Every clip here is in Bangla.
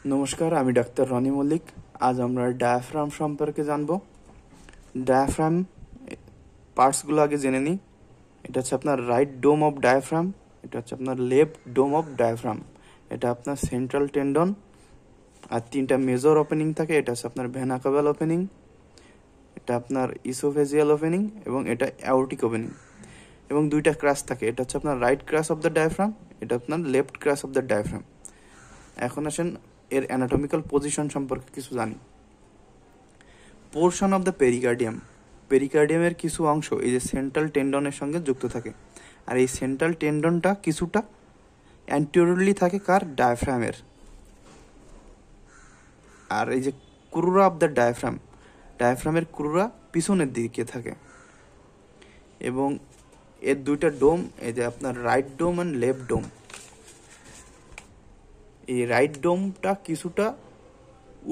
নমস্কার, আমি ডাক্তার রনি মল্লিক। আজ আমরা ডায়াফ্রাম সম্পর্কে জানব। ডায়াফ্রাম পার্টসগুলো আগে জেনে নিই। এটা হচ্ছে আপনার রাইট ডোম অফ ডায়াফ্রাম, এটা হচ্ছে আপনার লেফট ডোম অফ ডায়াফ্রাম, এটা আপনার সেন্ট্রাল টেন্ডন, আর তিনটা মেজর ওপেনিং থাকে। এটা হচ্ছে আপনার ভেনা ক্যাভাল ওপেনিং, এটা আপনার ইসোফেজিয়াল ওপেনিং এবং এটা অ্যাওর্টিক ওপেনিং, এবং দুইটা ক্রাস থাকে। এটা হচ্ছে আপনার right crus of the diaphragm, এটা আপনার লেফট ক্রাস অফ দ্য ডায়াফ্রাম। এখন আসেন এর অ্যানাটমিক্যাল পজিশন সম্পর্কে কিছু জানি। পোর্শন অফ দ্য পেরিকার্ডিয়াম, পেরিকার্ডিয়ামের কিছু অংশ এই যে সেন্ট্রাল টেন্ডনের সঙ্গে যুক্ত থাকে, আর এই সেন্ট্রাল টেন্ডনটা কিছুটা অ্যান্টিরিয়রলি থাকে কার, ডায়াফ্রামের। আর এই যে ক্রুরা অফ দ্য ডায়াফ্রাম, ডায়াফ্রামের ক্রুরা পিছনের দিকে থাকে, এবং এর দুইটা ডোম, এই যে আপনার রাইট ডোম অ্যান্ড লেফট ডোম। এই রাইট ডোমটা কিছুটা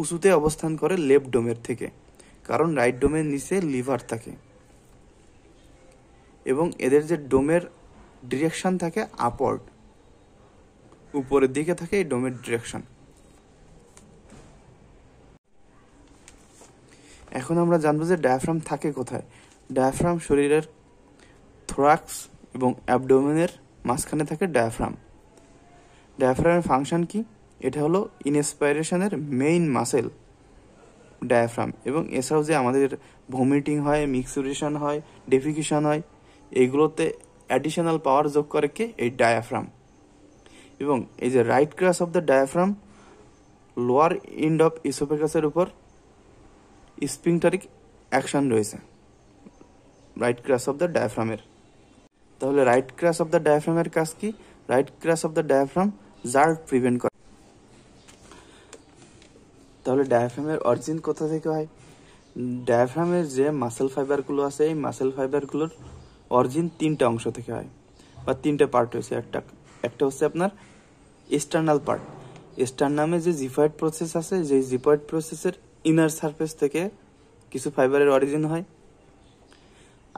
উঁচুতে অবস্থান করে লেফট ডোমের থেকে, কারণ রাইট ডোমের নিচে লিভার থাকে, এবং এদের যে ডোমের ডিরেকশন থাকে আপওয়ার্ড, উপরের দিকে থাকে এই ডোমের ডিরেকশন। এখন আমরা জানবো যে ডায়াফ্রাম থাকে কোথায়। ডায়াফ্রাম শরীরের থোরাক্স এবং অ্যাবডোমেনের মাঝখানে থাকে ডায়াফ্রাম। ডায়াফ্রামের ফাংশন কি? এটা হলো ইনস্পাইরেশনের মেইন মাসেল ডায়াফ্রাম, এবং এছাড়াও যে আমাদের ভমিটিং হয়, মিক্সুরেশন হয়, ডেফিকেশন হয়, এইগুলোতে অ্যাডিশনাল পাওয়ার যোগ করে কে? এই ডায়াফ্রাম। এবং এই যে right crus of the diaphragm lower end of ইসোফেগাসের উপর স্পিংটারিক অ্যাকশন রয়েছে রাইট ক্রাস অফ দ্য ডায়াফ্রামের। তাহলে রাইট ক্রাস অফ দ্য ডায়াফ্রামের কাজ কি? Right crus of the diaphragm jerk prevent করে। তাহলে ডায়াফ্রামের অরিজিন কোথা থেকে হয়? ডায়াফ্রামের যে মাসেল ফাইবারগুলো আছে, এই মাসেল ফাইবারগুলোর অরিজিন তিনটা অংশ থেকে হয়, বা তিনটে পার্ট হয়েছে। একটা হচ্ছে আপনার এক্সটার্নাল পার্ট। এক্সটার্নামে যে জিফয়েড প্রসেস আছে, যে জিফয়েড প্রসেসের ইনার সারফেস থেকে কিছু ফাইবারের অরিজিন হয়।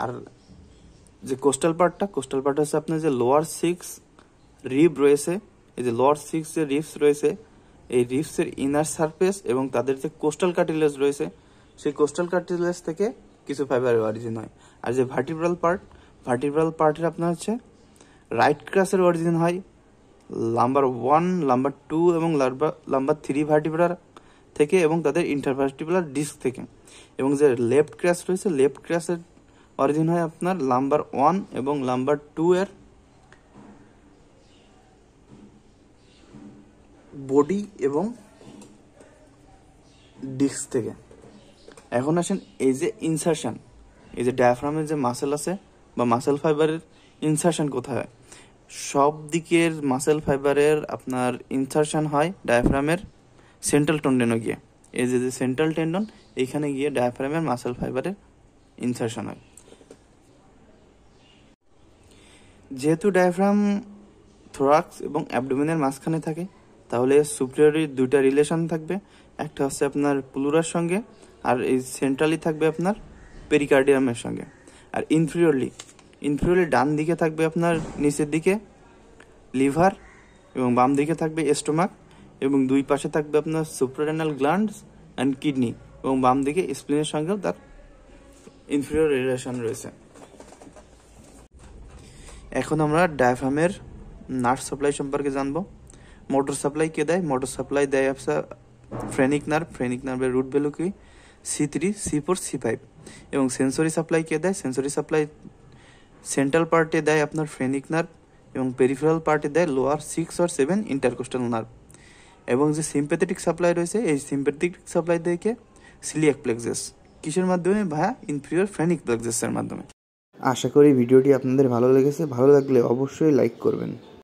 আর যে কোস্টাল পার্ট হচ্ছে আপনার যে লোয়ার 6 রিব রয়েছে, এই যে লোয়ার 6 যে রিবস রয়েছে, এই রিবসের ইনার সারফেস এবং তাদের যে কোস্টাল কার্টিলেজ রয়েছে, সেই কোস্টাল কার্টিলেজ থেকে কিছু ফাইবারের অরিজিন হয়। আর যে ভার্টিব্রাল পার্টের আপনার হচ্ছে রাইট ক্রাসের অরিজিন হয় লাম্বার 1, লাম্বার 2 এবং লাম্বার 3 ভার্টিব্রাল থেকে, এবং তাদের ইন্টারভার্টিব্রাল ডিস্ক থেকে। এবং যে লেফট ক্রাস রয়েছে, লেফট ক্রাসের অরিজিন হয় আপনার লাম্বার 1 এবং লাম্বার 2 এর বডি এবং ডিস্ক থেকে। এখন আসেন এই যে ইনসারশন, এই যে ডায়াফ্রামের যে মাসেল আছে বা মাসেল ফাইবারের ইনসারশন কোথায় হয়? সব দিকের মাসেল ফাইবারের আপনার ইনসারশন হয় ডায়াফ্রামের সেন্ট্রাল টেন্ডনে গিয়ে। এই যে সেন্ট্রাল টেন্ডন, এইখানে গিয়ে ডায়াফ্রামের মাসেল ফাইবারের ইনসারশন হয়। যেহেতু ডায়াফ্রাম থোরাক্স এবং অ্যাবডোমেনের মাঝখানে থাকে, তাহলে সুপিরিয়রি দুইটা রিলেশন থাকবে। একটা হচ্ছে আপনার প্লুরার সঙ্গে, আর এই সেন্ট্রালি থাকবে আপনার পেরিকার্ডিয়ামের সঙ্গে। আর ইনফিরিয়রলি ডান দিকে থাকবে আপনার নিচের দিকে লিভার, এবং বাম দিকে থাকবে স্টোমাক, এবং দুই পাশে থাকবে আপনার সুপ্রারেনাল গ্ল্যান্ডস অ্যান্ড কিডনি, এবং বাম দিকে স্প্লিনের সঙ্গেও তার ইনফিরিয়র রিলেশন রয়েছে। এখন আমরা ডায়াফ্রামের নার্ভ সাপ্লাই সম্পর্কে জানবো। মোটর সাপ্লাই কে দেয়? মোটর সাপ্লাই দেয় আপনার ফ্রেনিক নার্ভের রুট ভ্যালু কি? C3, C4, C5। এবং সেন্সরি সাপ্লাই কে দেয়? সেন্সরি সাপ্লাই সেন্ট্রাল পার্টে দেয় আপনার ফ্রেনিক নার্ভ, এবং পেরিফেরাল পার্টে দেয় লোয়ার 6 or 7 ইন্টারকোস্টাল নার্ভ। এবং যে সিম্প্যাথেটিক সাপ্লাই রয়েছে, এই সিম্প্যাথেটিক সাপ্লাই দেয় কে? Coeliac plexus. কিসের মাধ্যমে? ভায়া ইনফিরিয়র ফ্রেনিক প্লেক্সাসের মাধ্যমে। আশা করি ভিডিওটি আপনাদের ভালো লেগেছে। ভালো লাগলে অবশ্যই লাইক করবেন।